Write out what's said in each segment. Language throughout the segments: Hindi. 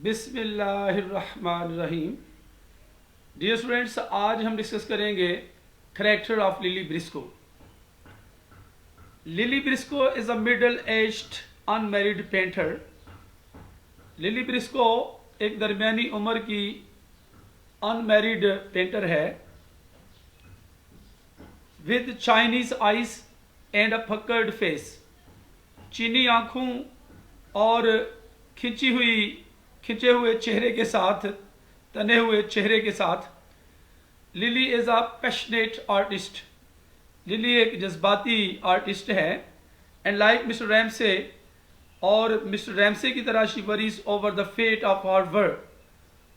बिस्मिल्लाहिर्रहमानिर्रहीम। डियर स्टूडेंट्स, आज हम डिस्कस करेंगे character of Lily Briscoe. Lily Briscoe is a middle aged unmarried painter. Lily Briscoe एक दरमियानी उम्र की अनमैरिड पेंटर है with Chinese eyes and a puckered face. चीनी आंखों और खिंचे हुए चेहरे के साथ, तने हुए चेहरे के साथ। Lily is a passionate artist. Lily एक जज्बाती आर्टिस्ट है। एंड लाइक मिस्टर रैमसे, और मिस्टर रैमसे की तरह she worries over the fate of her work.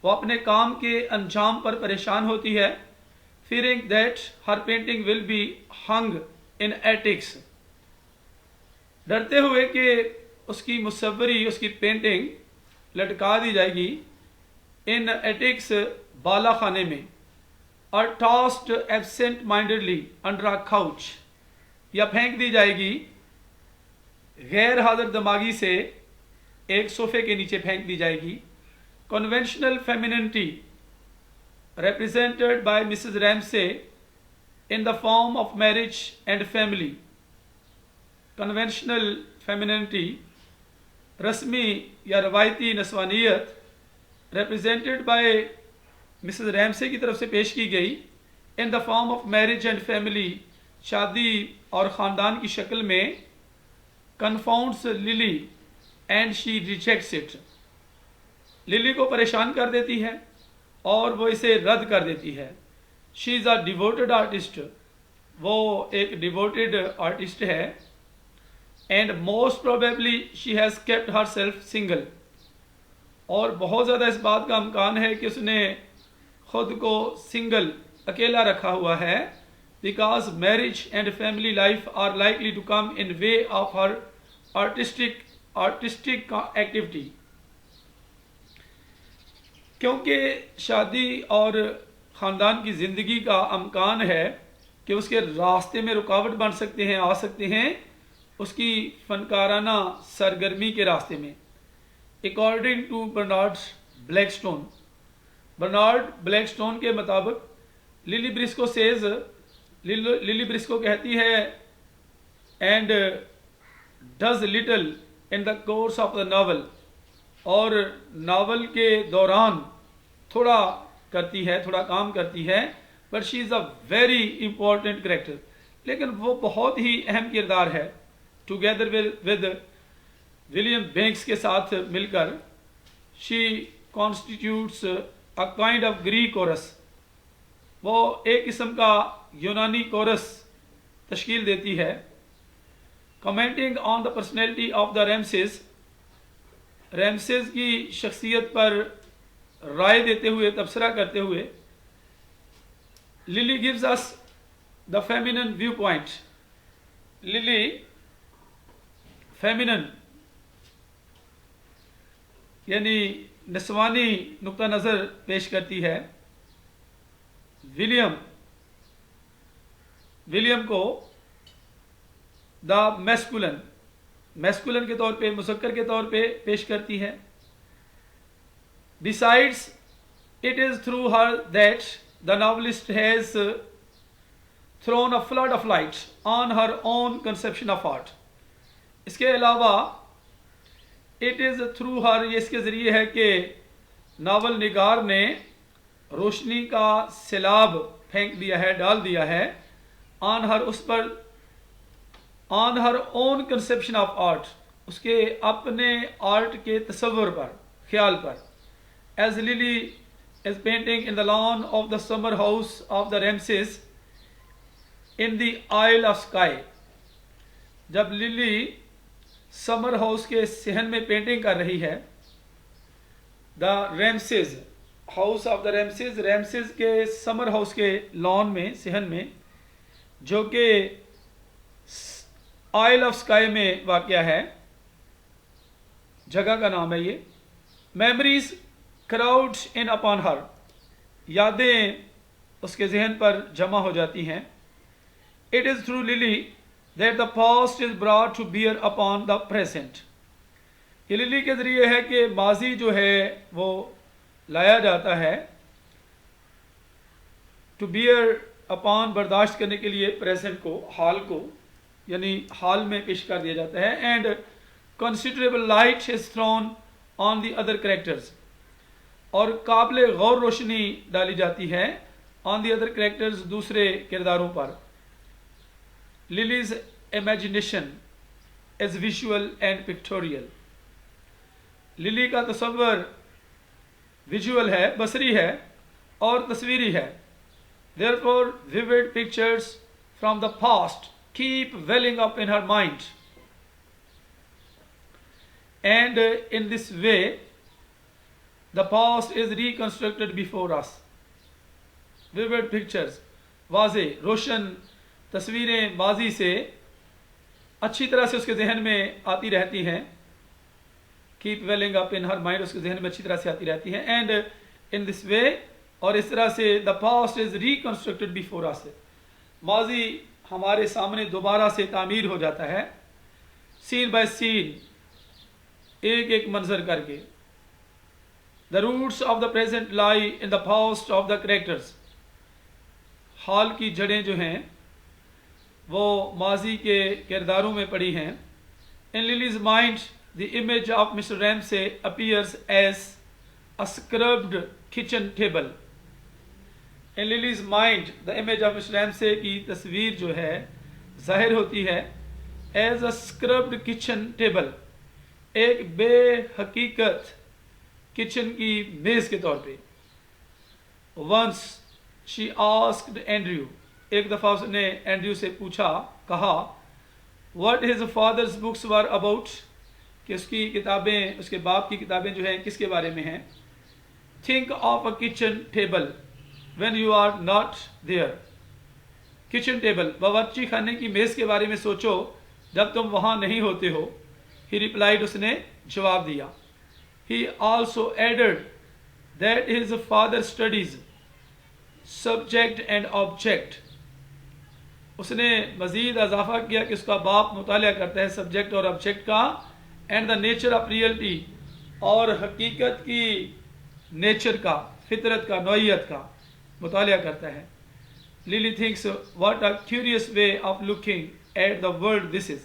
वो अपने काम के अंजाम पर परेशान होती है। Fearing that her painting will be hung in attics. डरते हुए कि उसकी मुसव्वरी, उसकी पेंटिंग लटका दी जाएगी इन एटिक्स, बाला खाने में। और tossed absent mindedly under a couch, या फेंक दी जाएगी गैर हाजिर दिमागी से एक सोफे के नीचे फेंक दी जाएगी। Conventional femininity represented by Mrs. Ramsay in the form of marriage and family. Conventional femininity, रस्मी या रवायती नस्वानियत, represented by Mrs. Ramsay की तरफ से पेश की गई in the form of marriage and family, शादी और ख़ानदान की शक्ल में, confounds Lily and she rejects it. Lily को परेशान कर देती है और वो इसे रद्द कर देती है। She is a devoted artist. वो एक डिवोटेड आर्टिस्ट है। And most probably she has kept her self single. और बहुत ज़्यादा इस बात का इम्कान है कि उसने खुद को सिंगल, अकेला रखा हुआ है। Because marriage and family life are likely to come in way of her artistic activity. क्योंकि शादी और ख़ानदान की ज़िंदगी का अमकान है कि उसके रास्ते में रुकावट बन सकते हैं, आ सकते हैं उसकी फ़नकाराना सरगर्मी के रास्ते में। According to Bernard Blackstone, Bernard Blackstone के मुताबिक Lily Briscoe says, Lily Briscoe कहती है and does little in the course of the novel, और नावल के दौरान थोड़ा करती है, थोड़ा काम करती है। But she is a very important character, लेकिन वो बहुत ही अहम किरदार है। टुगेदर विद विलियम बैंक्स के साथ मिलकर she constitutes a kind of Greek chorus. वो एक किस्म का यूनानी कोरस तश्कील देती है। Commenting on the personality of the Ramsays, Ramsays की शख्सियत पर राय देते हुए, तबसरा करते हुए, Lily gives us the feminine viewpoint. Lily feminine यानी नस्वानी नुक्ता नज़र पेश करती है। विलियम को द मैस्कुलन के तौर पे, मुज़क्कर के तौर पे पेश करती है। Besides it is through her that the novelist has thrown a flood of light on her own conception of art. इसके अलावा इट इज़ थ्रू हर, ये इसके ज़रिए है कि नावल निगार ने रोशनी का सैलाब फेंक दिया है, डाल दिया है ऑन हर, उस पर, on her own conception of art, उसके अपने आर्ट के तस्वर पर, ख्याल पर। As Lily is painting in the lawn of the summer house of the Ramsays in the Isle of Skye. जब लिली समर हाउस के सहन में पेंटिंग कर रही है, the Ramsays, house of the Ramsays, Ramsays के समर हाउस के लॉन में, सहन में, जो कि आइल ऑफ स्काई में वाक़या है, जगह का नाम है ये। Memories crowd in upon her, यादें उसके जहन पर जमा हो जाती हैं। It is through Lily that the past is brought to bear upon the present. ये लिली के ज़रिए है कि माजी जो है वो लाया जाता है, टू बियर अपॉन, बर्दाश्त करने के लिए प्रेजेंट को, हाल को, यानी हाल में पेश कर दिया जाता है। And considerable light is throne on the other characters, और काबिल गौर रोशनी डाली जाती है ऑन द अदर करेक्टर्स, दूसरे किरदारों पर। Lilies imagination is visual and pictorial, lily का तस्वर विजुअल है, बसरी है और तस्वीरी है। Therefore, vivid pictures from the past keep welling up in her mind, and in this way the past is reconstructed before us. Vivid pictures, वाज़े रोशन तस्वीरें माजी से अच्छी तरह से उसके जहन में आती रहती हैं। Keep welling up in her mind, उसके जहन में अच्छी तरह से आती रहती हैं। एंड इन दिस वे, और इस तरह से the past is reconstructed before us, माजी हमारे सामने दोबारा से तामीर हो जाता है, सीन बाय सीन, एक एक मंजर करके। The roots of the present lie in the past of the characters, हाल की जड़ें जो हैं वो माजी के किरदारों में पड़ी हैं। In Lily's mind the image of Mr Ramsay appears as a scrubbed kitchen table. In Lily's mind the image of Mr Ramsay की तस्वीर जो है जाहिर होती है as a scrubbed kitchen table, एक बेहकीकत किचन की मेज के तौर पे। वंस शी आस्क्ड एंड्रयू, एक दफ़ा उसने एंड्रयू से पूछा, कहा, what his father's books were about, कि उसकी किताबें, उसके बाप की किताबें जो हैं किसके बारे में हैं। Think of a kitchen table when you are not there, kitchen table, बावर्ची खाने की मेज़ के बारे में सोचो जब तुम वहाँ नहीं होते हो। ही रिप्लाइड, उसने जवाब दिया। He also added that his father studies subject and object, उसने मजीद इजाफा किया कि उसका बाप मुतालिया करता है सब्जेक्ट और ऑब्जेक्ट का, and the nature of reality, और हकीकत की नेचर का, फितरत का, नौइयत का मुतालिया करता है। Lily thinks what a curious way of looking at the world this is,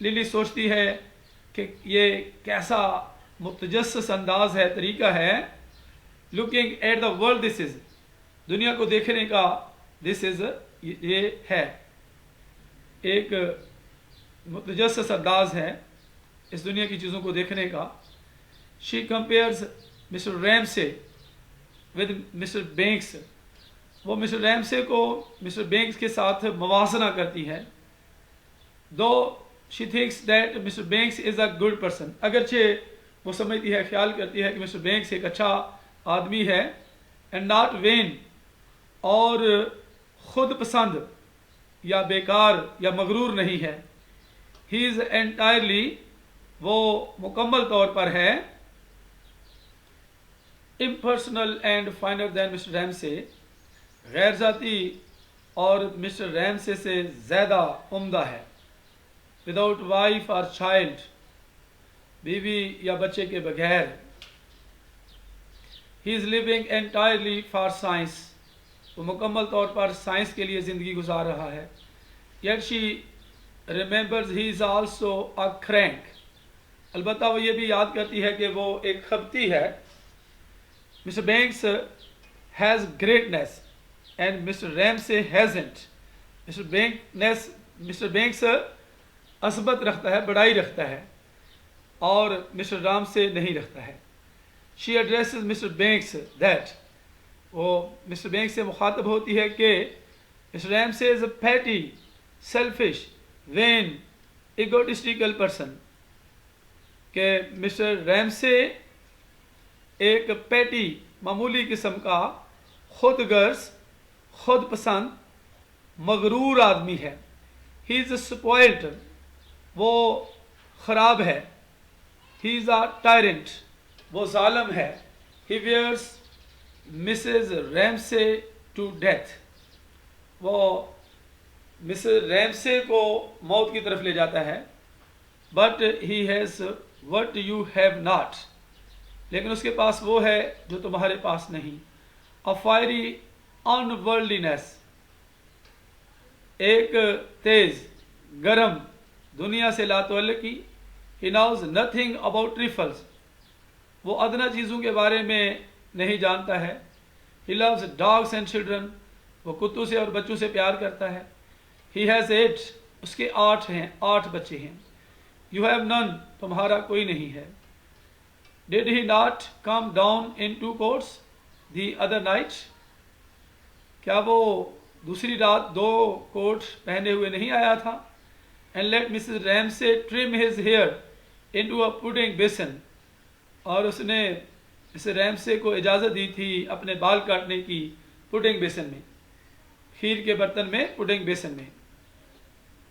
lily सोचती है कि ये कैसा मुतजस्सिस अंदाज है, तरीका है, looking at the world this is, दुनिया को देखने का, दिस इज ये है, एक मुतजस्सिस अंदाज है इस दुनिया की चीज़ों को देखने का। She compares mister Ramsay with mister banks, वो मिस्टर रैमसे को मिस्टर बैंक्स के साथ मवासना करती है। दो she thinks that mister banks is a good person, अगरचे वो समझती है, ख्याल करती है कि मिस्टर बैंक्स एक अच्छा आदमी है, एंड नॉट वेन, और खुद पसंद या बेकार या मगरूर नहीं है। ही इज़ एंटायरली, वो मुकम्मल तौर पर है, impersonal and finer than Mr Ramsay, गैर ज़ाती और मिस्टर रैमसे से ज़्यादा उम्दा है। विदाउट वाइफ और चाइल्ड, बीवी या बच्चे के बगैर। He is living entirely for science, वो मुकम्मल तौर पर साइंस के लिए ज़िंदगी गुजार रहा है। Yet she remembers he is also a crank, अलबत्ता वो ये भी याद करती है कि वो एक खबती है। Mr Banks has greatness and Mr Ramsay hasn't, Mr Banks असबत रखता है, बड़ाई रखता है, और मिस्टर राम से नहीं रखता है। She addresses Mr Banks that, वो मिस्टर बैंक से मुखातब होती है कि Mr Ramsay is a petty, selfish, vain, egotistical person, कि मिस्टर रैमसे एक पैटी, मामूली किस्म का, खुद गर्ज, खुद पसंद, मगरूर आदमी है। ही इज़ स्पॉइल्ड, वो ख़राब है। ही इज़ अ टायरेंट, वो जालिम है। He wears Mrs Ramsay to death, वो मिसेस रैमसे को मौत की तरफ ले जाता है। But he has what you have not, लेकिन उसके पास वो है जो तुम्हारे पास नहीं। A fiery unworldliness, एक तेज गरम दुनिया से लातुअल्लकी। He knows nothing about trifles, वो अदना चीज़ों के बारे में नहीं जानता है। He loves dogs and children, वो कुत्तों से और बच्चों से प्यार करता है। He has 8, उसके 8 हैं, 8 बच्चे हैं। You have none, तुम्हारा कोई नहीं है। Did he not come down in 2 coats the other night, क्या वो दूसरी रात 2 कोट पहने हुए नहीं आया था? And let Mrs. Ramsay trim his hair into a pudding basin, और उसने मिसेस रैमसे को इजाज़त दी थी अपने बाल काटने की पुडिंग बेसन में, खीर के बर्तन में, पुडिंग बेसन में।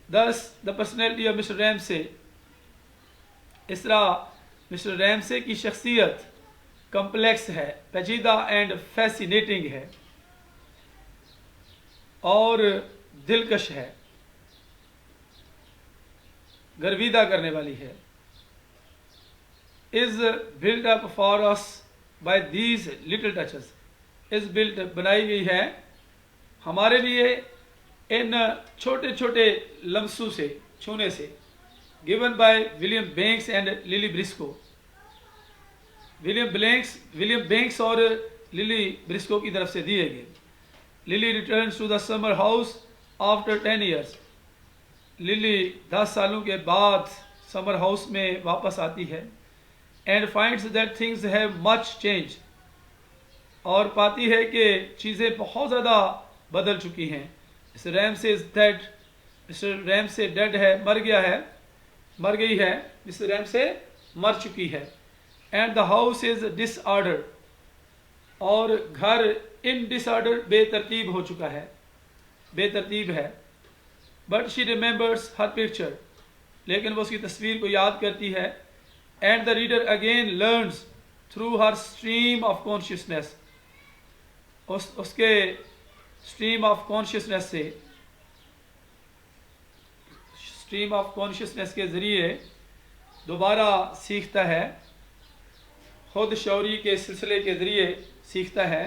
Thus the personality of Mr. Ramsay, इस तरह मिस्टर रैमसे की शख्सियत कम्प्लेक्स है, पेचीदा एंड फैसिनेटिंग है और दिलकश है, गर्विदा करने वाली है। Is built up for us by these little touches, इस बिल्ड बनाई गई है हमारे लिए इन छोटे छोटे लम्सों से, छूने से। Given by William Banks and Lily Briscoe, William Banks और लिली ब्रिस्को की तरफ से दिए गए। Lily returns to the summer house after 10 years, Lily 10 सालों के बाद समर हाउस में वापस आती है। And finds that things have much change, और पाती है कि चीज़ें बहुत ज़्यादा बदल चुकी हैं। Mister Ramsay is dead, mister Ramsay dead है, मर गया है, मर गई है, मिस्टर रैमसे मर चुकी है। And the house is disorder, और घर इन डिसऑर्डर, बेतरतीब हो चुका है, बेतरतीब है। But she remembers her picture, लेकिन वो उसकी तस्वीर को याद करती है। And the reader again learns through her stream of consciousness, उसके स्ट्रीम ऑफ कॉन्शियसनेस से, स्ट्रीम ऑफ कॉन्शियसनेस के ज़रिए दोबारा सीखता है, खुद शौरी के सिलसिले के ज़रिए सीखता है।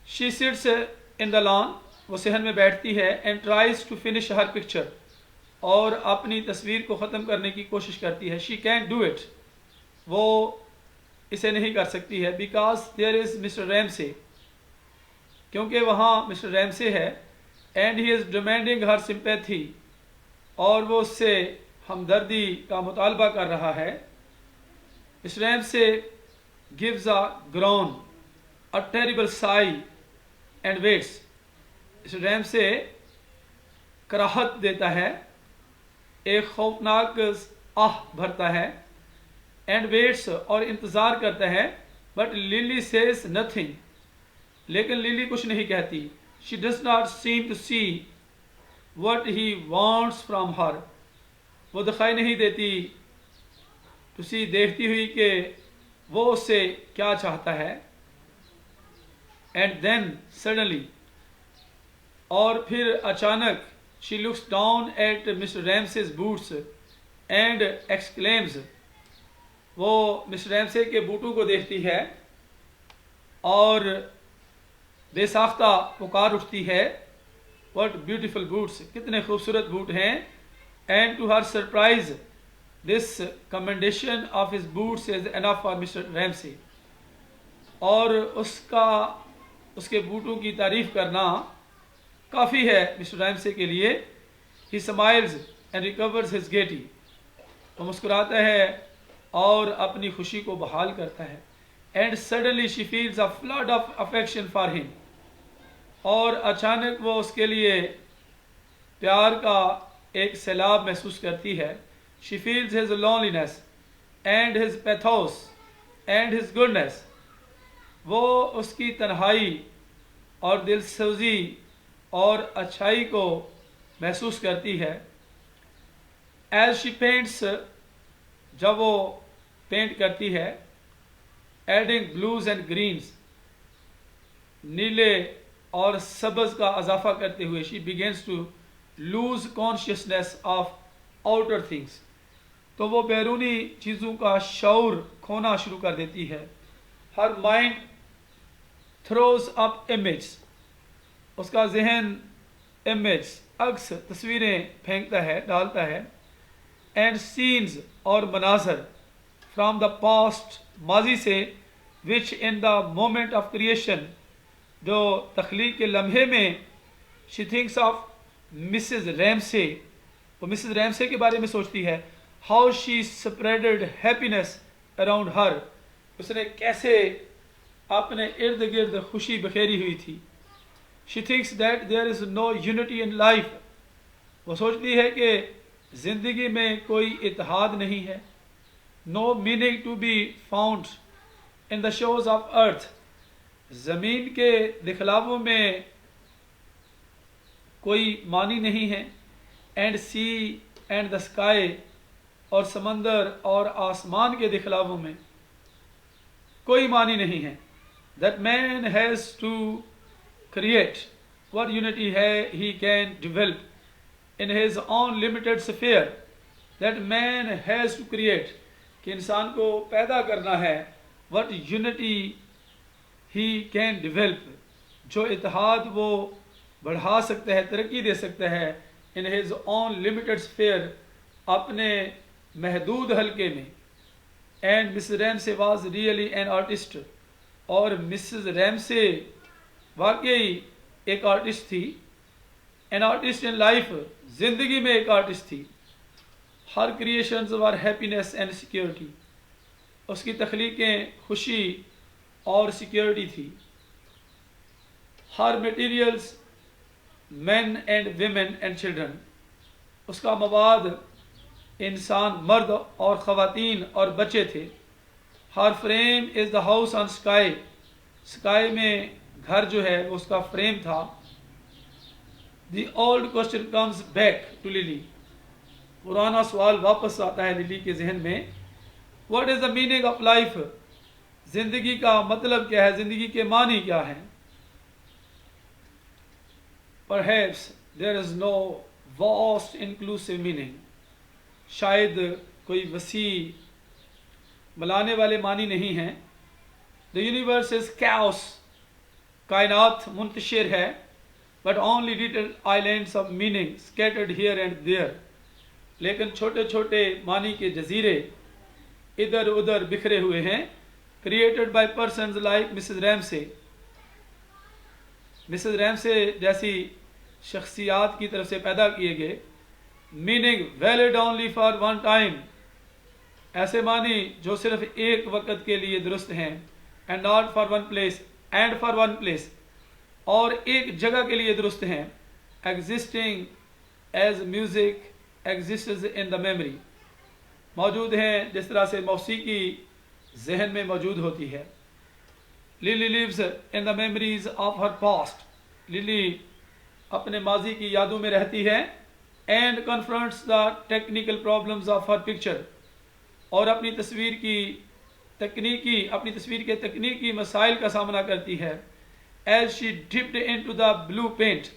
She sits in the lawn, वो सहन में बैठती है। And tries to finish her picture, और अपनी तस्वीर को ख़त्म करने की कोशिश करती है। शी कैन डू इट, वो इसे नहीं कर सकती है। Because there is Mr Ramsay, क्योंकि वहाँ मिस्टर रैमसे है। And he is demanding her sympathy, और वो उससे हमदर्दी का मुतालबा कर रहा है। Mr Ramsay gives a groan, a terrible sigh and waits, Mr Ramsay कराहत देता है, एक खौफनाक आह भरता है। एंड वेट्स, और इंतज़ार करता है। बट लिली सेज नथिंग, लेकिन लिली कुछ नहीं कहती। She does not seem to see what he wants from her, वो दिखाई नहीं देती टू सी, देखती हुई कि वो उससे क्या चाहता है। एंड देन सडनली, और फिर अचानक, she looks down at Mr Ramsay's boots and exclaims, वो मिस्टर रैमसे के बूटों को देखती है और बेसाख्ता पुकार उठती है, व्हाट ब्यूटीफुल बूट्स, कितने खूबसूरत बूट हैं। And to her surprise, this commendation of his boots is enough for Mr Ramsay, और उसके बूटों की तारीफ करना काफ़ी है मिस्टर रैमसे के लिए। ही smiles and recovers his Getty, वो मुस्कुराता है और अपनी खुशी को बहाल करता है। And suddenly she feels a flood of affection for him, और अचानक वो उसके लिए प्यार का एक सैलाब महसूस करती है। She feels his loneliness and his pathos and his goodness, वो उसकी तन्हाई और दिलसोजी और अच्छाई को महसूस करती है। एज शी पेंट्स, जब वो पेंट करती है, एडिंग ब्लूज एंड ग्रीन्स, नीले और सब्ज का अजाफा करते हुए, she begins to lose consciousness of outer things, तो वो बैरूनी चीज़ों का शऊर खोना शुरू कर देती है। Her mind throws up image, उसका जहन इमेज अक्स तस्वीरें फेंकता है, डालता है। एंड सीन्स और मनाजर फ्राम द पास्ट, माजी से, which in the moment of creation, जो तख्लीक के लम्हे में, she thinks of Mrs Ramsay, वो मिसेस रैमसे के बारे में सोचती है। How she spreaded happiness around her, उसने कैसे अपने इर्द गिर्द खुशी बखेरी हुई थी। She thinks that there is no unity in life, वो सोचती है कि ज़िंदगी में कोई इत्तेहाद नहीं है। No meaning to be found in the shows of earth, ज़मीन के दिखलावों में कोई मानी नहीं है। And sea and the sky, और समंदर और आसमान के दिखलावों में कोई मानी नहीं है। That man has to create what unity he can develop in his own limited sphere, that man has to create, कि इंसान को पैदा करना है what unity he can develop, जो इत्तेहाद वो बढ़ा सकता है, तरक्की दे सकता है in his own limited sphere, अपने महदूद हल्के में। And Mrs Ramsay was really an artist, और मिसेस रैमसे वाकई एक आर्टिस्ट थी। एन आर्टिस्ट इन लाइफ, जिंदगी में एक आर्टिस्ट थी। Her creations were happiness and security, उसकी तख्लीकें खुशी और सिक्योरिटी थी। Her materials man and women and children, उसका मवाद इंसान, मर्द और ख़वातीन और बच्चे थे। Her frame is the house on sky, sky में घर जो है वो उसका फ्रेम था। The old question comes back to Lily, पुराना सवाल वापस आता है लिली के जहन में। What is the meaning of life, जिंदगी का मतलब क्या है, जिंदगी के मानी क्या है। Perhaps there is no vast inclusive meaning, शायद कोई वसी मिलाने वाले मानी नहीं हैं। द यूनिवर्स इज कैओस, कायनात मुंतशिर है, but only little islands of meaning scattered here and there, लेकिन छोटे छोटे मानी के जजीरे इधर उधर बिखरे हुए हैं। Created by persons like Mrs Ramsay, Mrs Ramsay जैसी शख्सियात की तरफ से पैदा किए गए। Meaning valid only for one time, ऐसे मानी जो सिर्फ एक वक़्त के लिए दुरुस्त हैं। And not for one place, and for one place, और एक जगह के लिए दुरुस्त हैं। Existing as music exists in the memory, मौजूद हैं जिस तरह से मौसीकी जहन में मौजूद होती है। Lily lives in the memories of her past, Lily अपने माजी की यादों में रहती है। And confronts the technical problems of her picture, और अपनी तस्वीर के तकनीकी मसाइल का सामना करती है। As she dipped into the blue paint,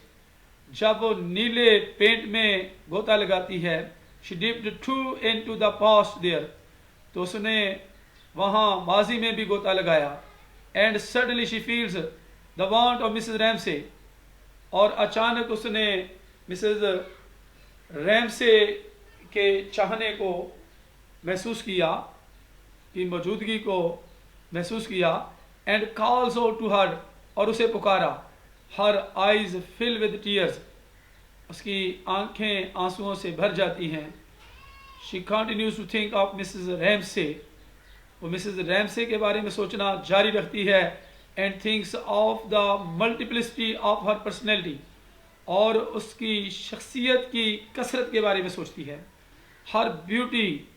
जब वो नीले पेंट में गोता लगाती है। She dipped to into the past there, तो उसने वहाँ माजी में भी गोता लगाया। And suddenly she feels the want of Mrs Ramsay, और अचानक उसने मिसेस रैमसे के चाहने को महसूस किया, की मौजूदगी को महसूस किया। And calls out to her, और उसे पुकारा। Her eyes fill with tears, उसकी आंखें आंसुओं से भर जाती हैं। She continues to think of Mrs Ramsay, वो मिसेस रैमसे के बारे में सोचना जारी रखती है। And thinks of the multiplicity of her personality, और उसकी शख्सियत की कसरत के बारे में सोचती है। हर ब्यूटी,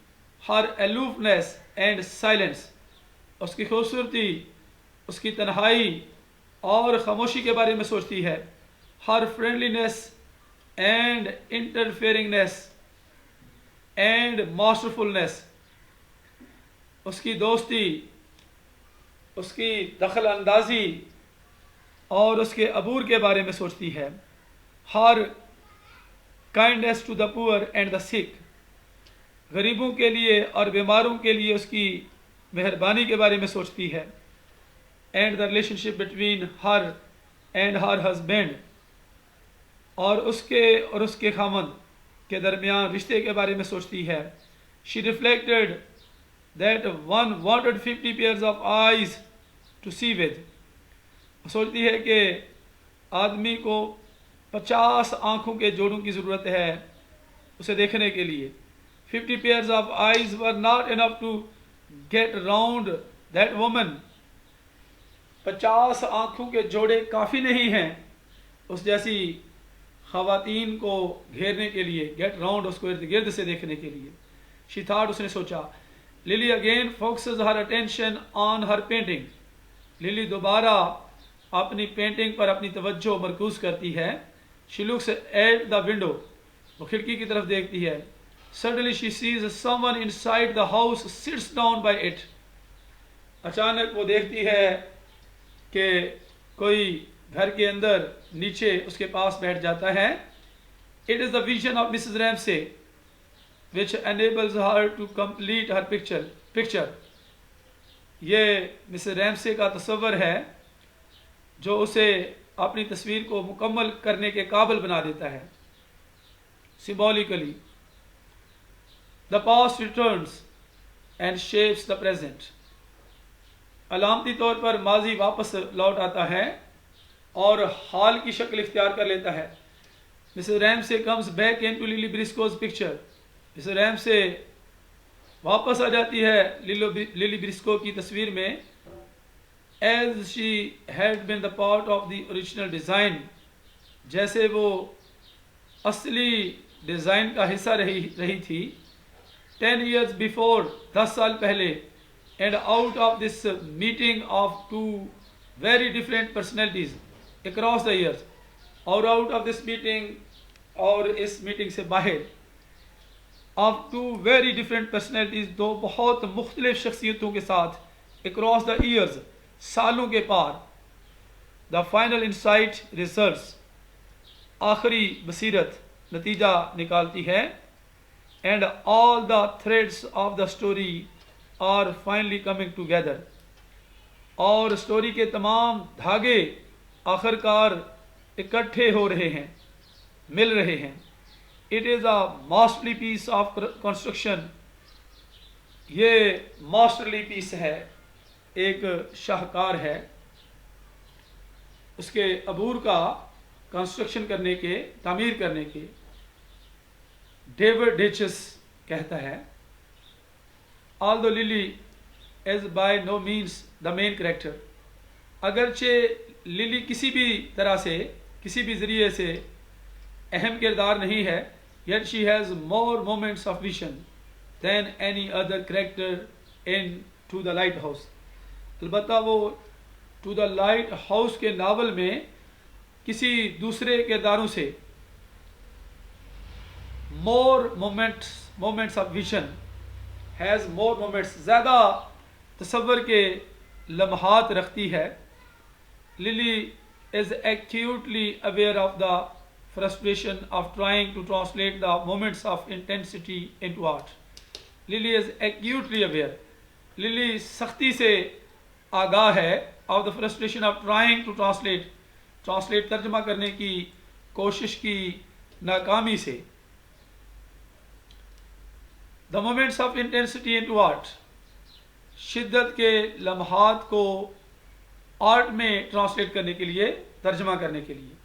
हर एलूफनेस एंड साइलेंस, उसकी खूबसूरती, उसकी तन्हाई और खामोशी के बारे में सोचती है। हर फ्रेंडलीनेस एंड इंटरफेयरिंगनेस एंड मास्टरफुलनेस, उसकी दोस्ती, उसकी दखल अंदाजी और उसके अबूर के बारे में सोचती है। Her kindness to the poor and the sick, गरीबों के लिए और बीमारों के लिए उसकी मेहरबानी के बारे में सोचती है। And the relationship between her and her husband, और उसके खामद के दरमियान रिश्ते के बारे में सोचती है। She reflected that one wanted 50 pairs of eyes to see with. सोचती है कि आदमी को 50 आंखों के जोड़ों की ज़रूरत है उसे देखने के लिए। 50 pairs of eyes were not enough to get round that woman. 50 आंखों के जोड़े काफ़ी नहीं हैं उस जैसी ख़वातीन को घेरने के लिए, गेट राउंड, उसको इर्द गिर्द से देखने के लिए। शी थॉट, उसने सोचा। Lily again focuses her attention on her painting. Lily दोबारा अपनी पेंटिंग पर अपनी तवज्जो मरकूज करती है। She looks at the window, वो खिड़की की तरफ देखती है। Suddenly she sees someone inside the house seats down by it. अचानक वो देखती है कि कोई घर के अंदर नीचे उसके पास बैठ जाता है। It is the vision of Mrs Ramsay which enables her to complete her picture. ये मिसेस रैमसे का तस्वर है जो उसे अपनी तस्वीर को मुकम्मल करने के काबिल बना देता है। Symbolically the past returns and shapes the present. अलामती तौर पर माजी वापस लौट आता है और हाल की शक्ल इख्तियार कर लेता है। Mrs Ramsay comes back in to Lily Briscoe's picture. Mrs Ramsay वापस आ जाती है लिली ब्रिस्को की तस्वीर में। As she had been the part of the original design, जैसे वो असली डिज़ाइन का हिस्सा रही थी 10 years बिफोर, 10 साल पहले। And out of this meeting of two very different personalities across the years, और आउट ऑफ दिस मीटिंग, और इस मीटिंग से बाहर, of two very different personalities, दो बहुत मुख्तलिफ शख्सियतों के साथ अक्रॉस द ईयर्स, सालों के पार। द फाइनल इंसाइट रिजल्ट्स, आखिरी बसीरत नतीजा निकालती है। And all the threads of the story are finally coming together, और स्टोरी के तमाम धागे आखिरकार इकट्ठे हो रहे हैं, मिल रहे हैं। It is a masterly piece of construction. ये मास्टरली पीस है, एक शाहकार है, उसके अबूर का कंस्ट्रक्शन करने के, तामीर करने के। डेविड डिचेस कहता है, although Lily is by no means the main character. अगरचे लिली किसी भी तरह से, किसी भी ज़रिए से अहम किरदार नहीं है, yet she has more moments of vision than any other character in To the Lighthouse। अलबत्ता वो टू द लाइट हाउस के नावल में किसी दूसरे किरदारों से more moments of vision, has more moments, ज़्यादा तसव्वुर के लम्हात रखती है। Lily is acutely aware of the frustration of trying to translate the moments of intensity into art। Lily is acutely aware, Lily सख्ती से आगाह है of the frustration of trying to translate तर्जमा करने की कोशिश की नाकामी से। The moments of intensity into art, शिद्दत के लम्हात को आर्ट में ट्रांसलेट करने के लिए, तर्जमा करने के लिए।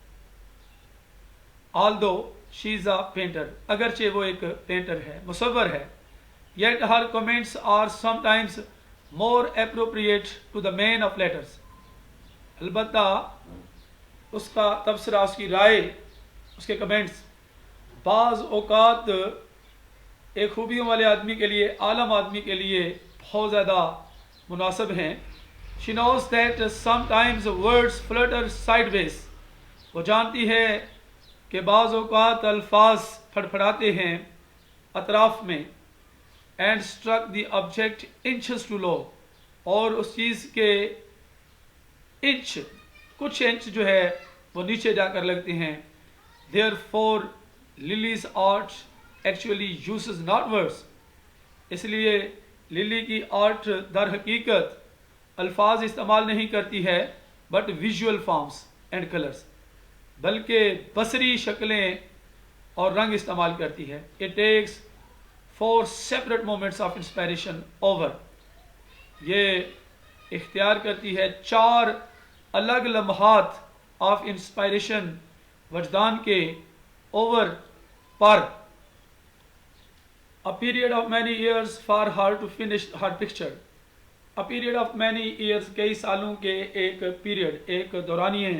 Although she is a painter, अगरचे वो एक पेंटर है, मुसव्वर है, yet her comments are sometimes more appropriate to the man of letters। अलबत्ता उसका तबसरा, उसकी राय, उसके कमेंट्स बाज़ औक़ात एक खूबियों वाले आदमी के लिए, आलम आदमी के लिए बहुत ज़्यादा मुनासिब हैं। She knows that sometimes words flutter sideways। वो जानती है कि बाज़ औक़ात अल्फाज फड़फड़ाते हैं अतराफ़ में। And struck the object inches too low, और उस चीज़ के इंच, कुछ इंच जो है वो नीचे जाकर लगते हैं। Therefore Lily's art actually uses not words, इसलिए लिली की आर्ट दर हकीकत अल्फाज इस्तेमाल नहीं करती है but visual forms and colours, बल्कि बसरी शक्लें और रंग इस्तेमाल करती है। It takes 4 separate moments of inspiration over, ये इख्तियार करती है 4 अलग लम्हात ऑफ इंस्पायरेशन वजदान के ओवर पर। A period of many years for her to finish her picture. A period of many years, कई सालों के एक पीरियड, एक दौरानिये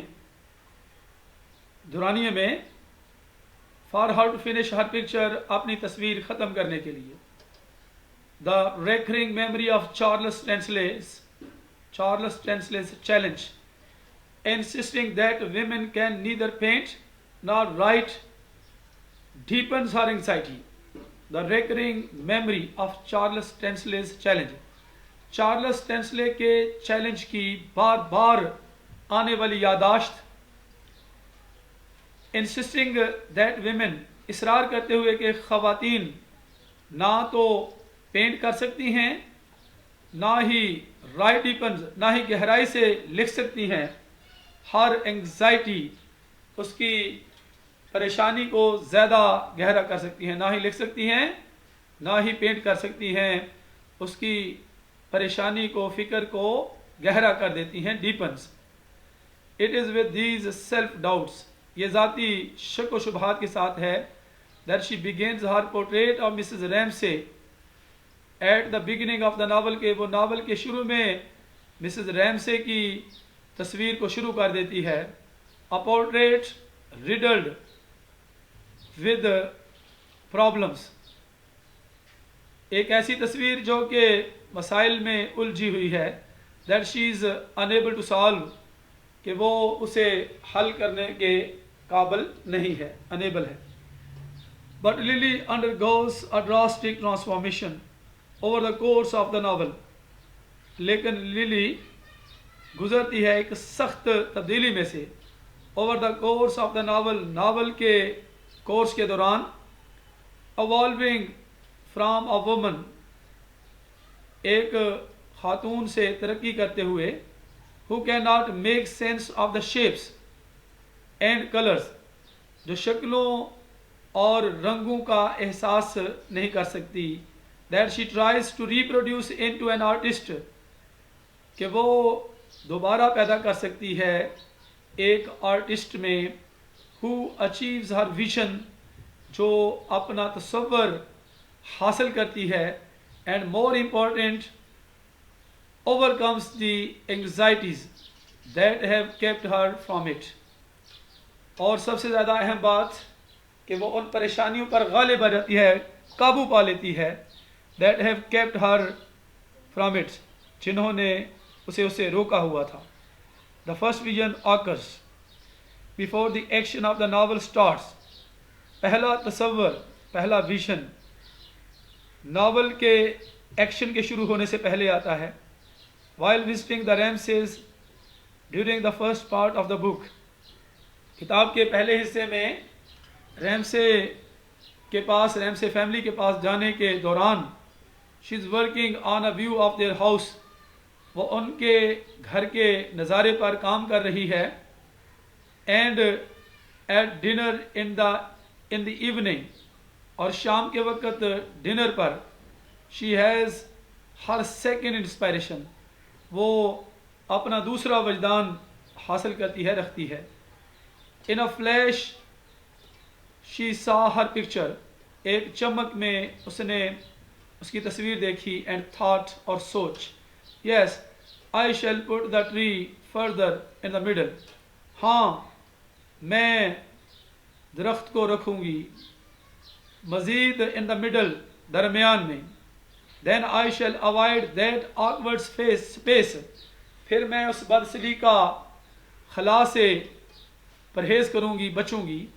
में for her to finish her picture, अपनी तस्वीर ख़त्म करने के लिए। The recurring memory of Charles Tansley's challenge, insisting that women can neither paint nor write, deepens her anxiety. The recurring memory of Charles Tansley's challenge, Charles Tansley के चैलेंज की बार बार आने वाली यादाश्त। इंसिस्टिंग दैट विमेन, इसरार करते हुए कि ख़वातीन ना तो पेंट कर सकती हैं, ना ही राइट डीपन्स, ना ही गहराई से लिख सकती हैं। हर एंग्जाइटी, उसकी परेशानी को ज़्यादा गहरा कर सकती हैं। ना ही लिख सकती हैं, ना ही पेंट कर सकती हैं, उसकी परेशानी को, फिक्र को गहरा कर देती हैं, deepens. It is with these self doubts, ये ज़ाती शक व शुबहात के साथ है, that she begins her portrait of Mrs Ramsay at the beginning of the novel, के वो नावल के शुरू में मिसेस रैमसे की तस्वीर को शुरू कर देती है। A portrait riddled with problems, एक ऐसी तस्वीर जो कि मसाइल में उलझी हुई है, that she is unable to solve, कि वो उसे हल करने के काबिल नहीं है, अनेबल है। But lily undergoes a drastic transformation over the course of the novel, लेकिन लिली गुजरती है एक सख्त तब्दीली में से, over the course of the novel, novel के कोर्स के दौरान, अवॉल्विंग फ्राम अ वुमन, एक खातून से तरक्की करते हुए, who can not make sense of the shapes and colours, जो शक्लों और रंगों का एहसास नहीं कर सकती, that she tries to reproduce in to an artist, कि वो दोबारा पैदा कर सकती है एक आर्टिस्ट में, हु अचीव्स हर विजन, जो अपना तसव्वुर हासिल करती है, and more important overcomes the anxieties that have kept her from it, और सबसे ज़्यादा अहम बात कि वो उन परेशानियों पर गालिब आ जाती है, काबू पा लेती है, that have kept her from it, जिन्होंने उसे रोका हुआ था। The first vision occurs before the action of the novel starts, पहला तसव्वुर, पहला विजन नावल के एक्शन के शुरू होने से पहले आता है। While visiting the Ramsay's during the first part of the book, किताब के पहले हिस्से में रैमसे के पास, रैमसे फैमिली के पास जाने के दौरान, she is working on a view of their house, वो उनके घर के नज़ारे पर काम कर रही है। And at dinner in the evening, और शाम के वक्त डिनर पर, she has her second inspiration, वो अपना दूसरा वजदान हासिल करती है, रखती है। इन अ फ्लैश शी सा हर पिक्चर, एक चमक में उसने उसकी तस्वीर देखी, एंड थॉट, और सोच, yes I shall put the tree further in the middle, हाँ मैं दरख्त को रखूँगी मज़ीद इन द मिडल, दरमियान में। Then I shall avoid that awkward space, फिर मैं उस बदसली का खला से परहेज़ करूँगी, बचूँगी।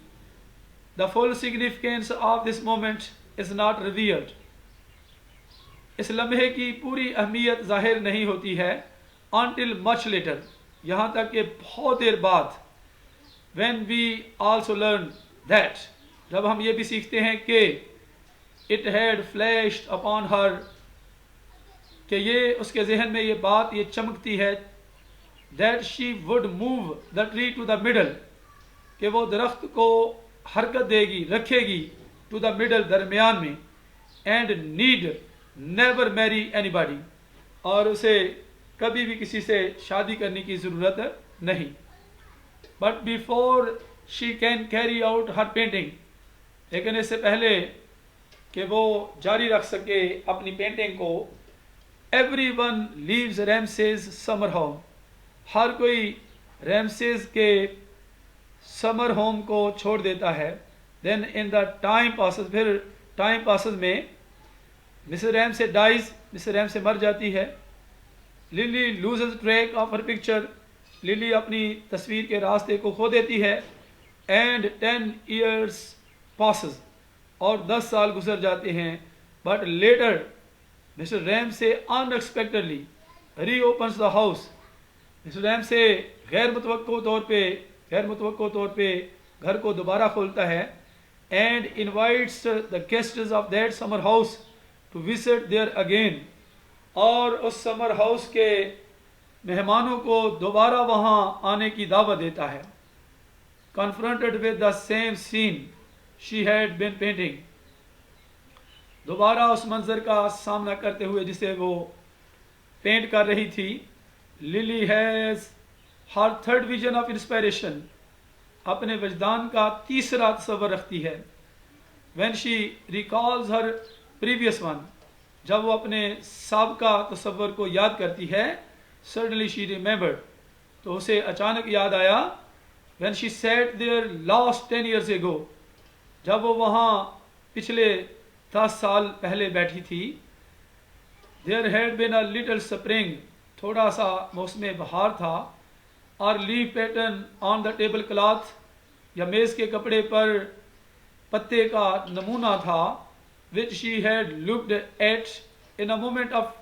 The full significance of this moment is not revealed, इस लम्हे की पूरी अहमियत ज़ाहिर नहीं होती है, until much later, यहाँ तक कि बहुत देर बाद, when we also learn that, जब हम ये भी सीखते हैं कि it had flashed upon her, कि ये उसके जहन में ये बात ये चमकती है, that she would move the tree to the middle, कि वो दरख्त को हरकत देगी, रखेगी, टू द मिडल, दरमियान में, and need never marry anybody, और उसे कभी भी किसी से शादी करने की ज़रूरत नहीं। But before she can carry out her painting, लेकिन इससे पहले कि वो जारी रख सके अपनी पेंटिंग को, every one leaves Ramsays summer home, हर कोई रैमसेस के समर होम को छोड़ देता है। Then in the time passes, फिर टाइम पासेस में Mrs Ramsay dies, Mrs Ramsay मर जाती है। Lily loses track of her picture, Lily अपनी तस्वीर के रास्ते को खो देती है। एंड 10 years पासेस, और 10 साल गुजर जाते हैं। But later Mr Ramsay unexpectedly reopens the house, Mr Ramsay गैर मुतवक्को तौर पे घर को दोबारा खोलता है। And invites the guests of that summer house to visit there again, और उस समर हाउस के मेहमानों को दोबारा वहाँ आने की दावत देता है। Confronted with the same scene she had been painting, दोबारा उस मंजर का सामना करते हुए जिसे वो पेंट कर रही थी। Lily has her third vision of inspiration, अपने वजदान का तीसरा तस्वर रखती है। When she recalls her previous one, जब वो अपने साबका तस्वर को याद करती है, सडनली शी रिमेंबर्ड, तो उसे अचानक याद आया, when she sat there last 10 years ago, जब वो वहाँ पिछले 10 साल पहले बैठी थी। There had been a little spring, थोड़ा सा मौसम बहार था। और leaf pattern on the table cloth, या मेज़ के कपड़े पर पत्ते का नमूना था। Which she had looked at in a moment of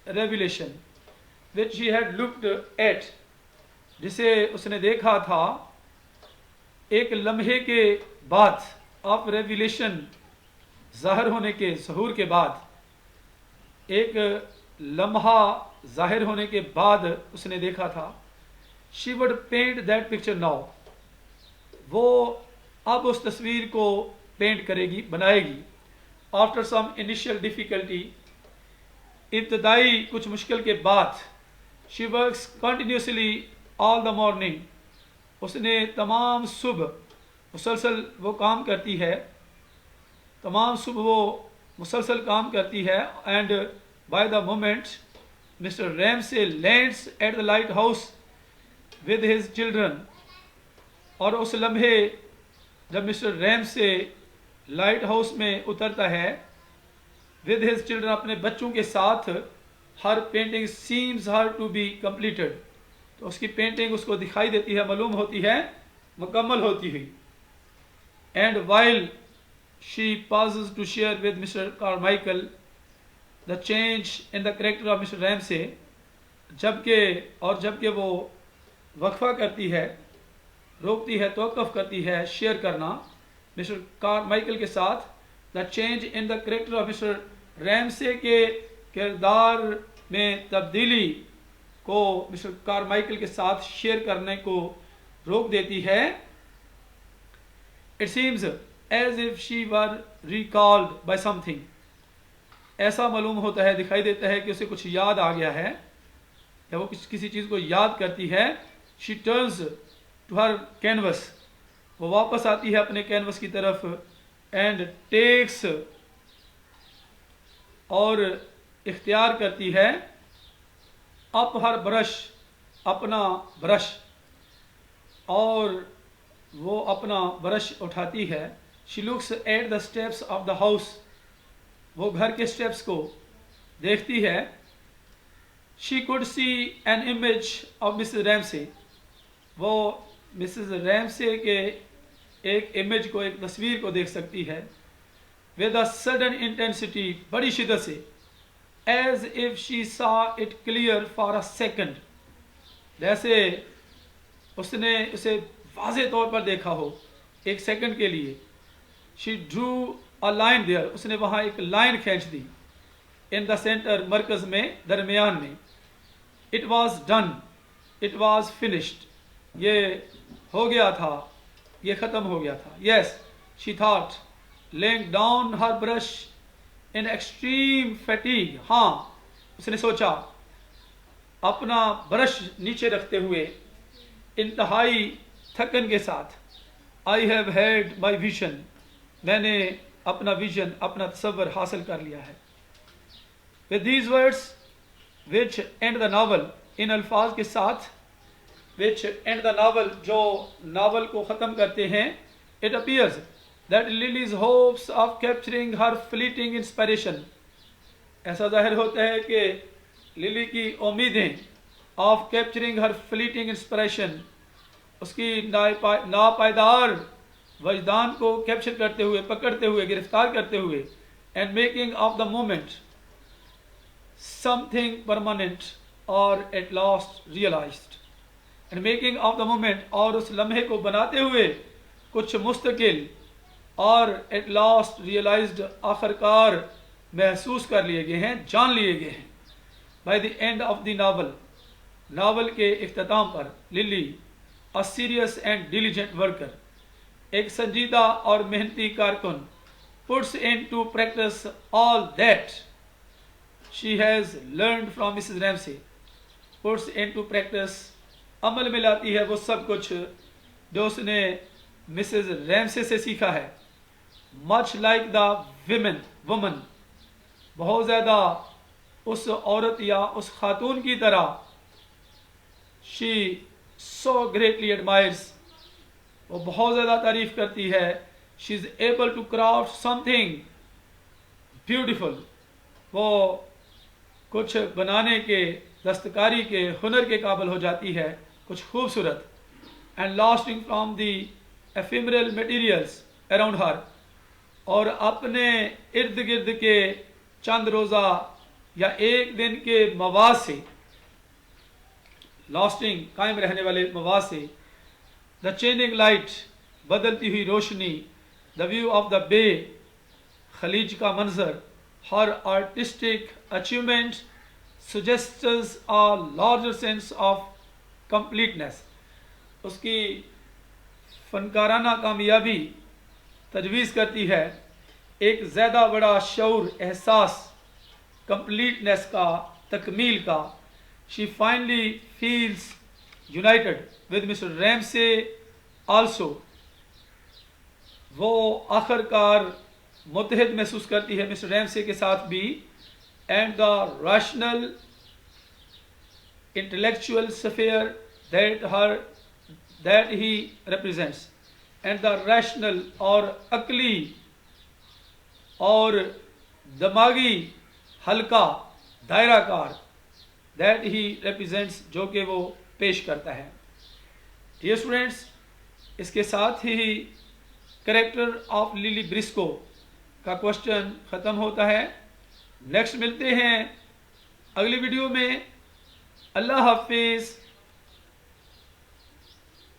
revelation, which she had looked at, जिसे उसने देखा था एक लम्हे के बाद, ऑफ रेवलेशन, ज़ाहिर होने के, ज़हूर के बाद, एक लम्हा ज़ाहिर होने के बाद उसने देखा था। She would paint that picture now, वो अब उस तस्वीर को पेंट करेगी, बनाएगी। आफ्टर सम इनिशियल डिफ़िकल्टी, इब्तदाई कुछ मुश्किल के बाद। She works continuously all the morning, उसने तमाम सुबह मुसलसल वो काम करती है, तमाम सुबह वो मुसलसल काम करती है। And by the moment mister Ramsay lands at the light house with his children, और उस लम्हे जब मिस्टर रैमसे लाइट हाउस में उतरता है, विद हिज चिल्ड्रन, अपने बच्चों के साथ, her painting seems her to be completed, तो उसकी पेंटिंग उसको दिखाई देती है, मालूम होती है मुकम्मल होती हुई। And while she pauses to share with Mr. Carmichael the change in the character of Mr. Ramsay, जबकि वो वक्फा करती है, रोकती है, तवक्कुफ करती है शेयर करना मिस्टर कारमाइकल के साथ, the change in the character of Mr Ramsay के किरदार में तब्दीली को मिस्टर कारमाइकल के साथ शेयर करने को रोक देती है। It seems as if she were recalled by something, ऐसा मालूम होता है, दिखाई देता है कि उसे कुछ याद आ गया है, या वो किसी चीज़ को याद करती है। She turns to her canvas, वो वापस आती है अपने कैनवस की तरफ। एंड टेक्स, और इख्तियार करती है, अप हर ब्रश, अपना ब्रश, और वो अपना ब्रश उठाती है। She looks at the steps of the house, वो घर के स्टेप्स को देखती है। She could see an image of Mrs Ramsay, वो मिसेस रैमसे के एक इमेज को, एक तस्वीर को देख सकती है। विद अ सडन इंटेंसिटी, बड़ी शिद्दत से, as if she saw it clear for a second, जैसे उसने उसे वाज़े तौर पर देखा हो एक सेकंड के लिए। She drew a line there, उसने वहाँ एक लाइन खींच दी। इन द सेंटर, मरकज में, दरमियान में। It was done, it was finished, ये हो गया था, ये ख़त्म हो गया था। Yes, she thought, laying down her brush in extreme fatigue, हाँ, उसने सोचा अपना ब्रश नीचे रखते हुए इंतहाई थकन के साथ, I have had my vision, मैंने अपना विजन, अपना तसव्वुर हासिल कर लिया है। With these words which end the novel, इन अल्फाज के साथ, विच एंड द नावल, जो नावल को ख़त्म करते हैं, it appears that Lily's hopes of capturing her fleeting inspiration, ऐसा जाहिर होता है कि लिली की उम्मीदें, of capturing her fleeting inspiration, उसकी नापायदार वजदान को कैप्चर करते हुए, पकड़ते हुए, गिरफ्तार करते हुए, and making of the moment something permanent और at last realised, and making of the moment, और उस लम्हे को बनाते हुए कुछ मुस्तकिल, और एट लास्ट रियलाइज्ड, आखिरकार महसूस कर लिए गए हैं, जान लिए गए हैं। By the end of the novel, novel के इख्तिताम पर, Lily a serious and diligent worker, एक संजीदा और मेहनती कारकुन, puts in to practice all that she has learned from Mrs Ramsay, puts in to practice, अमल में लाती है वो सब कुछ जो उसने मिसेस रैमसे से सीखा है। मच लाइक द वुमन, बहुत ज़्यादा उस औरत या उस खातून की तरह, शी सो ग्रेटली एडमायर्स, वो बहुत ज़्यादा तारीफ करती है, she is able to craft something beautiful, वो कुछ बनाने के, दस्तकारी के हुनर के काबिल हो जाती है, कुछ खूबसूरत, and lasting from the ephemeral materials around her, और अपने इर्द गिर्द के चंद रोज़ा या एक दिन के मवाद से, लास्टिंग, कायम रहने वाले मवाद से, द चेंजिंग लाइट, बदलती हुई रोशनी, the view of the bay, खलीज का मंजर, her artistic achievement suggests a larger sense of completeness, उसकी फनकाराना कामयाबी तजवीज़ करती है एक ज़्यादा बड़ा शऊर, एहसास कंप्लीटनेस का, तकमील का। She finally feels United with mister Ramsay also, वो आखिरकार मुत्तहिद महसूस करती है मिस्टर रैमसे के साथ भी, and the rational intellectual sphere that he represents, and the rational और अकली और दिमागी हल्का दायराकार, दैट ही रिप्रेजेंट्स, जो कि वो पेश करता है। डियर स्टूडेंट्स, इसके साथ ही कैरेक्टर ऑफ लिली ब्रिस्को का क्वेश्चन ख़त्म होता है। नेक्स्ट मिलते हैं अगली वीडियो में। अल्लाह हाफिज़।